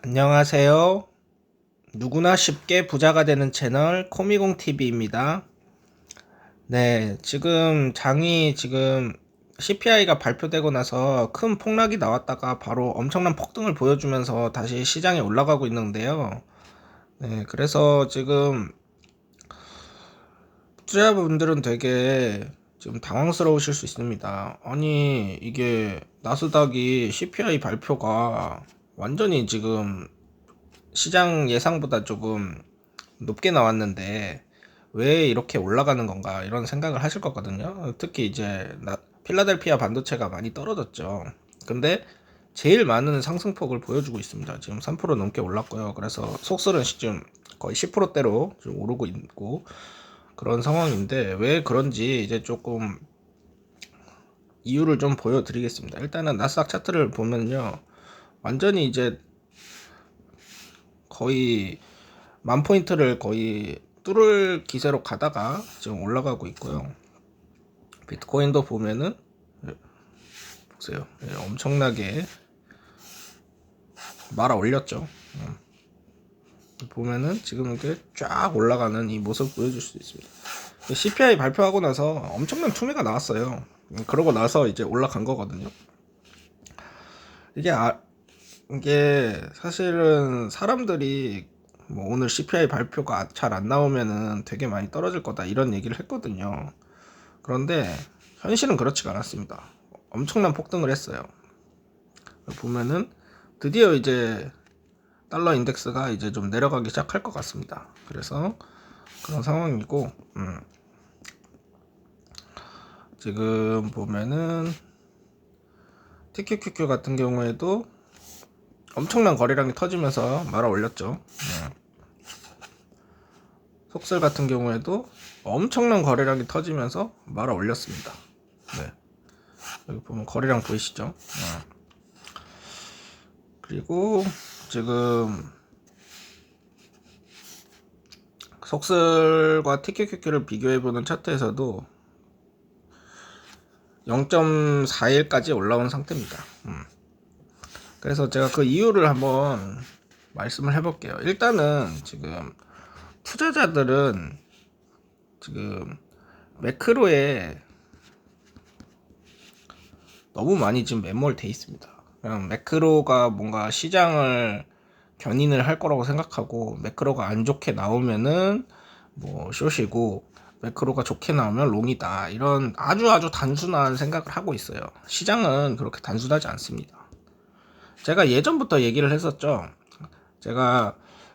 안녕하세요. 누구나 쉽게 부자가 되는 채널 코미공TV입니다. 네, 지금 CPI가 발표되고 나서 큰 폭락이 나왔다가 바로 엄청난 폭등을 보여주면서 다시 시장에 올라가고 있는데요. 네, 그래서 지금 투자자분들은 되게 지금 당황스러우실 수 있습니다. 아니, 이게 나스닥이 CPI 발표가 완전히 지금 시장 예상보다 조금 높게 나왔는데 왜 이렇게 올라가는 건가 이런 생각을 하실 거거든요. 특히 이제 필라델피아 반도체가 많이 떨어졌죠. 근데 제일 많은 상승폭을 보여주고 있습니다. 지금 3% 넘게 올랐고요. 그래서 속설은 지금 거의 10%대로 좀 오르고 있고 그런 상황인데 왜 그런지 이제 조금 이유를 좀 보여드리겠습니다. 일단은 나스닥 차트를 보면요. 완전히 이제 거의 만 포인트를 거의 뚫을 기세로 가다가 지금 올라가고 있고요. 비트코인도 보면은 보세요. 엄청나게 말아 올렸죠. 보면은 지금 이렇게 쫙 올라가는 이 모습 보여줄 수 있습니다. CPI 발표하고 나서 엄청난 투매가 나왔어요. 그러고 나서 이제 올라간 거거든요. 이게 이게 사실은 사람들이 뭐 오늘 CPI 발표가 잘 안 나오면은 되게 많이 떨어질 거다 이런 얘기를 했거든요. 그런데 현실은 그렇지가 않았습니다. 엄청난 폭등을 했어요. 보면은 드디어 이제 달러 인덱스가 이제 좀 내려가기 시작할 것 같습니다. 그래서 그런 상황이고, 지금 보면은 TQQQ 같은 경우에도 엄청난 거래량이 터지면서 말아 올렸죠. 속설 같은 경우에도 엄청난 거래량이 터지면서 말아 올렸습니다. 네. 여기 보면 거래량 보이시죠? 그리고 지금 속설과 TQQQ를 비교해보는 차트에서도 0.41까지 올라온 상태입니다. 그래서 제가 그 이유를 한번 말씀을 해볼게요. 일단은 지금 투자자들은 지금 매크로에 너무 많이 지금 매몰돼 있습니다. 그냥 매크로가 뭔가 시장을 견인을 할 거라고 생각하고 매크로가 안 좋게 나오면은 뭐 숏이고 매크로가 좋게 나오면 롱이다 이런 아주 단순한 생각을 하고 있어요. 시장은 그렇게 단순하지 않습니다. 제가 예전부터 얘기를 했었죠.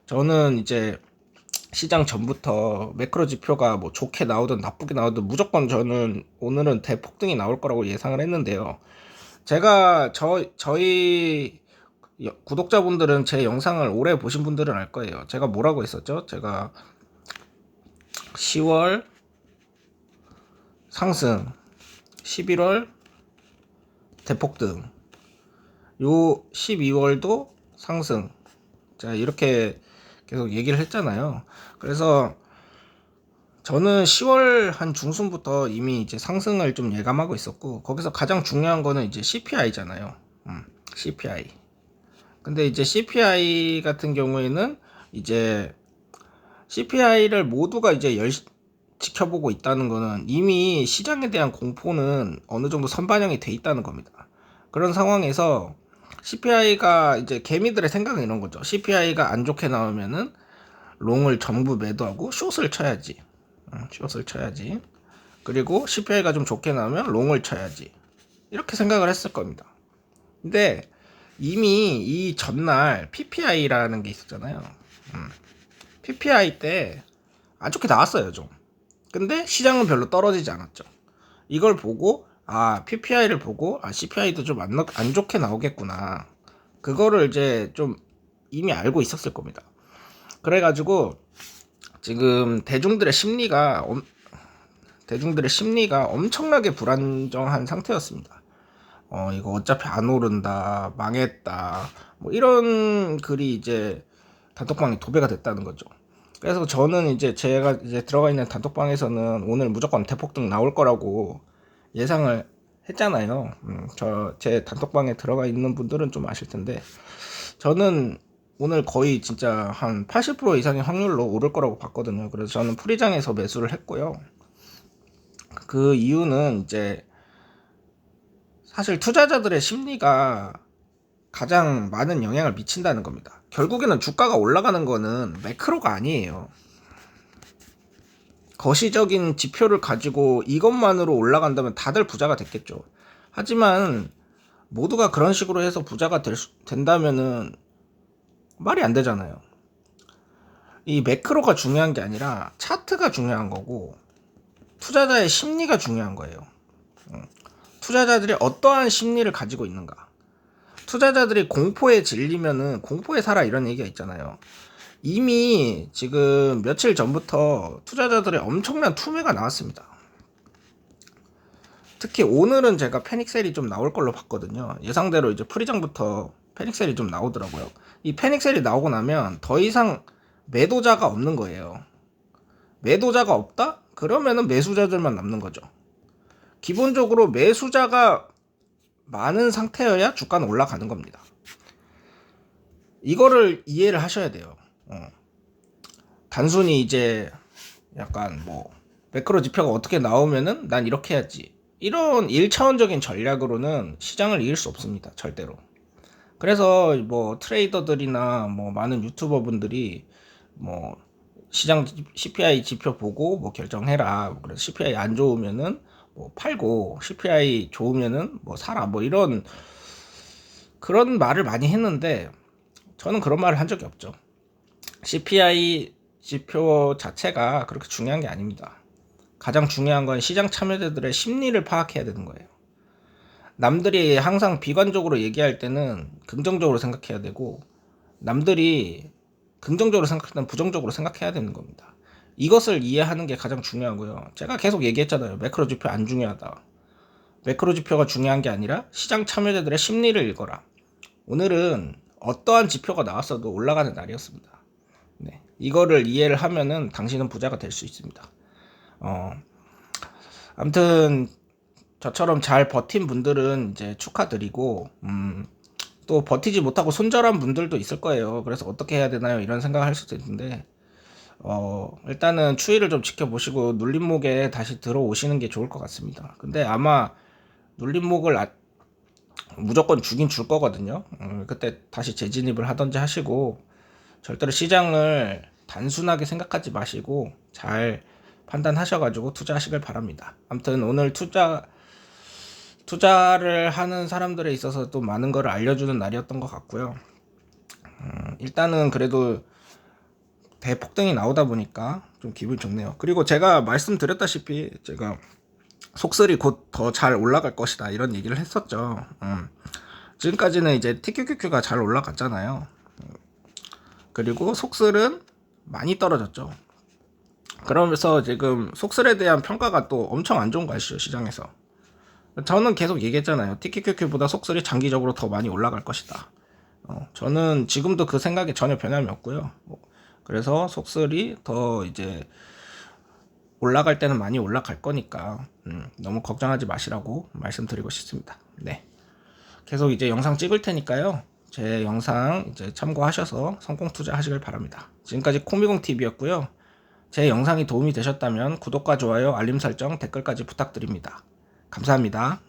저는 이제 시장 전부터 매크로 지표가 뭐 좋게 나오든 나쁘게 나오든 무조건 저는 오늘은 대폭등이 나올 거라고 예상을 했는데요. 저희 구독자분들은 제 영상을 오래 보신 분들은 알 거예요. 제가 뭐라고 했었죠? 제가 10월 상승, 11월 대폭등, 요 12월도 상승. 자, 이렇게 계속 얘기를 했잖아요. 그래서 저는 10월 한 중순부터 이미 이제 상승을 좀 예감하고 있었고, 거기서 가장 중요한 거는 이제 CPI잖아요. CPI. 근데 이제 CPI 같은 경우에는 이제 CPI를 모두가 이제 지켜보고 있다는 거는 이미 시장에 대한 공포는 어느 정도 선반영이 돼 있다는 겁니다. 그런 상황에서 CPI가 이제 개미들의 생각은 이런 거죠. CPI가 안 좋게 나오면은 롱을 전부 매도하고 숏을 쳐야지. 숏을 쳐야지. 그리고 CPI가 좀 좋게 나오면 롱을 쳐야지. 이렇게 생각을 했을 겁니다. 근데 이미 이 전날 PPI라는 게 있었잖아요. PPI 때 안 좋게 나왔어요, 좀. 근데 시장은 별로 떨어지지 않았죠. 이걸 보고 PPI를 보고 CPI도 좀 안 좋게 나오겠구나. 그거를 이제 좀 이미 알고 있었을 겁니다. 그래가지고 지금 대중들의 심리가 엄청나게 불안정한 상태였습니다. 이거 어차피 안 오른다, 망했다, 뭐 이런 글이 이제 단톡방에 도배가 됐다는 거죠. 그래서 저는 이제 제가 이제 들어가 있는 단톡방에서는 오늘 무조건 대폭등 나올 거라고 예상을 했잖아요. 제 단톡방에 들어가 있는 분들은 좀 아실 텐데, 저는 오늘 거의 진짜 한 80% 이상의 확률로 오를 거라고 봤거든요. 그래서 저는 프리장에서 매수를 했고요. 그 이유는 이제 사실 투자자들의 심리가 가장 많은 영향을 미친다는 겁니다. 결국에는 주가가 올라가는 거는 매크로가 아니에요. 거시적인 지표를 가지고 이것만으로 올라간다면 다들 부자가 됐겠죠. 하지만 모두가 그런 식으로 해서 부자가 된다면은 말이 안 되잖아요. 이 매크로가 중요한 게 아니라 차트가 중요한 거고 투자자의 심리가 중요한 거예요. 투자자들이 어떠한 심리를 가지고 있는가. 투자자들이 공포에 질리면은 공포에 살아 이런 얘기가 있잖아요. 이미 지금 며칠 전부터 투자자들의 엄청난 투매가 나왔습니다. 특히 오늘은 제가 패닉셀이 좀 나올 걸로 봤거든요. 예상대로 이제 프리장부터 패닉셀이 좀 나오더라고요. 이 패닉셀이 나오고 나면 더 이상 매도자가 없는 거예요. 매도자가 없다? 그러면은 매수자들만 남는 거죠. 기본적으로 매수자가 많은 상태여야 주가는 올라가는 겁니다. 이거를 이해를 하셔야 돼요. 단순히 이제 약간 뭐 매크로 지표가 어떻게 나오면은 난 이렇게 해야지, 이런 1차원적인 전략으로는 시장을 이길 수 없습니다. 절대로. 그래서 뭐 트레이더들이나 뭐 많은 유튜버 분들이 뭐 시장 CPI 지표 보고 뭐 결정해라. 그래서 CPI 안 좋으면은 뭐 팔고 CPI 좋으면은 뭐 사라. 뭐 이런 그런 말을 많이 했는데 저는 그런 말을 한 적이 없죠. CPI 지표 자체가 그렇게 중요한 게 아닙니다. 가장 중요한 건 시장 참여자들의 심리를 파악해야 되는 거예요. 남들이 항상 비관적으로 얘기할 때는 긍정적으로 생각해야 되고, 남들이 긍정적으로 생각하면 부정적으로 생각해야 되는 겁니다. 이것을 이해하는 게 가장 중요하고요. 제가 계속 얘기했잖아요. 매크로 지표 안 중요하다. 매크로 지표가 중요한 게 아니라 시장 참여자들의 심리를 읽어라. 오늘은 어떠한 지표가 나왔어도 올라가는 날이었습니다. 네. 이거를 이해를 하면은 당신은 부자가 될 수 있습니다. 아무튼 저처럼 잘 버틴 분들은 이제 축하드리고, 또 버티지 못하고 손절한 분들도 있을 거예요. 그래서 어떻게 해야 되나요? 이런 생각을 할 수도 있는데, 일단은 추이를 좀 지켜보시고 눌림목에 다시 들어오시는 게 좋을 것 같습니다. 근데 아마 눌림목을 무조건 주긴 줄 거거든요. 그때 다시 재진입을 하던지 하시고, 절대로 시장을 단순하게 생각하지 마시고 잘 판단하셔가지고 투자하시길 바랍니다. 아무튼 오늘 투자를 하는 사람들에 있어서 또 많은 걸 알려주는 날이었던 것 같고요. 일단은 그래도 대폭등이 나오다 보니까 좀 기분이 좋네요. 그리고 제가 말씀드렸다시피 제가 속설이 곧 더 잘 올라갈 것이다 이런 얘기를 했었죠. 지금까지는 이제 TQQQ가 잘 올라갔잖아요. 그리고 속설은 많이 떨어졌죠. 그러면서 지금 속설에 대한 평가가 또 엄청 안 좋은 거 아시죠, 시장에서. 저는 계속 얘기했잖아요. TQQQ보다 속설이 장기적으로 더 많이 올라갈 것이다. 저는 지금도 그 생각에 전혀 변함이 없고요. 그래서 속설이 더 이제 올라갈 때는 많이 올라갈 거니까 너무 걱정하지 마시라고 말씀드리고 싶습니다. 네. 계속 이제 영상 찍을 테니까요. 제 영상 이제 참고하셔서 성공 투자하시길 바랍니다. 지금까지 코미공TV였고요. 제 영상이 도움이 되셨다면 구독과 좋아요, 알림 설정, 댓글까지 부탁드립니다. 감사합니다.